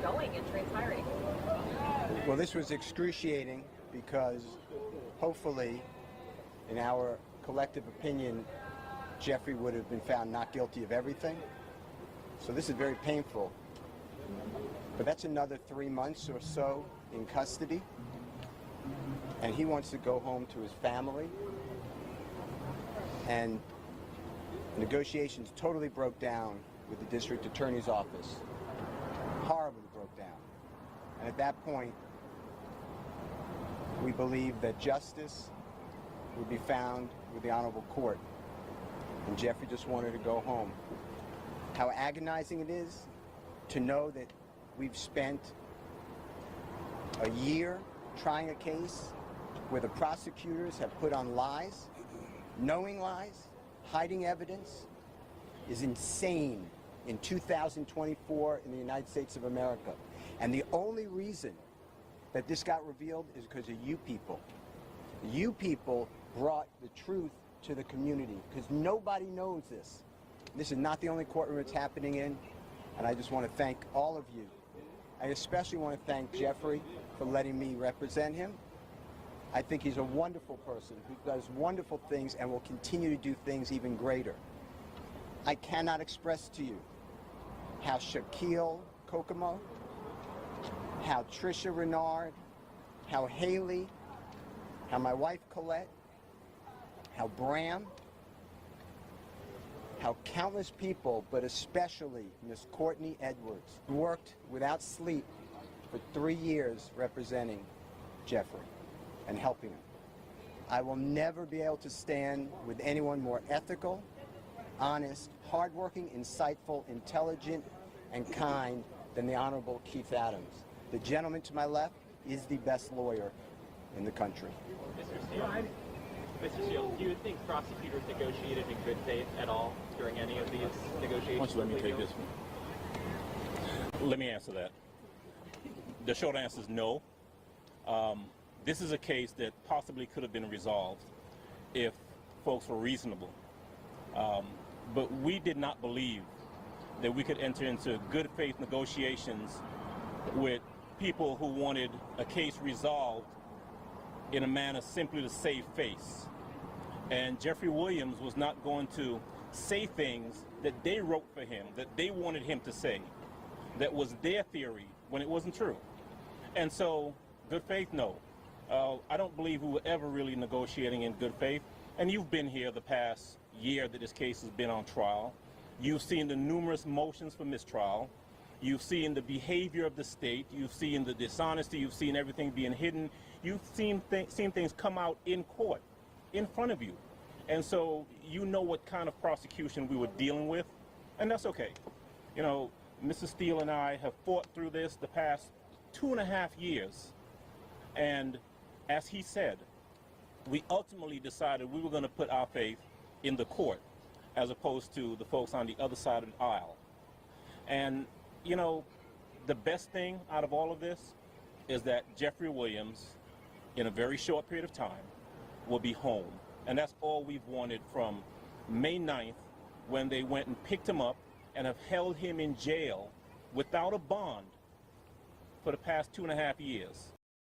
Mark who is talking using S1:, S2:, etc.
S1: going and transpiring?
S2: Well, this was excruciating because hopefully, in our collective opinion, Jeffrey would have been found not guilty of everything. So this is very painful. But that's another 3 months or so in custody. And he wants to go home to his family. And negotiations totally broke down with the district attorney's office. Horribly broke down. And at that point, we believe that justice would be found with the honorable court. And Jeffrey just wanted to go home. How agonizing it is to know that we've spent a year trying a case where the prosecutors have put on lies, knowing lies, hiding evidence, is insane in 2024 in the United States of America. And the only reason that this got revealed is because of you people. You people brought the truth to the community because nobody knows this. This is not the only courtroom it's happening in, and I just want to thank all of you. I especially want to thank Jeffrey for letting me represent him. I think he's a wonderful person who does wonderful things and will continue to do things even greater. I cannot express to you how Shaquille Kokomo, how Trisha Renard, how Haley, how my wife Colette, how Bram, how countless people, but especially Miss Courtney Edwards, worked without sleep for 3 years representing Jeffrey and helping him. I will never be able to stand with anyone more ethical, honest, hardworking, insightful, intelligent, and kind than the Honorable Keith Adams. The gentleman to my left is the best lawyer in the country.
S3: Mr. Steele, do you think prosecutors negotiated in good faith at all during any of these negotiations?
S4: Why don't you let me take this one? Let me answer that. The short answer is no. This is a case that possibly could have been resolved if folks were reasonable. But we did not believe that we could enter into good faith negotiations with people who wanted a case resolved in a manner simply to save face. And Jeffrey Williams was not going to say things that they wrote for him, that they wanted him to say, that was their theory when it wasn't true. And so, good faith, no. I don't believe we were ever really negotiating in good faith. And you've been here the past year that this case has been on trial. You've seen the numerous motions for mistrial. You've seen the behavior of the state. You've seen the dishonesty. You've seen everything being hidden. You've seen things come out in court, in front of you. And so you know what kind of prosecution we were dealing with, and that's okay. You know, Mr. Steele and I have fought through this the past 2.5 years, and as he said, we ultimately decided we were going to put our faith in the court as opposed to the folks on the other side of the aisle. And you know, the best thing out of all of this is that Jeffrey Williams, in a very short period of time, will be home. And that's all we've wanted from May 9th, when they went and picked him up and have held him in jail without a bond for the past 2.5 years.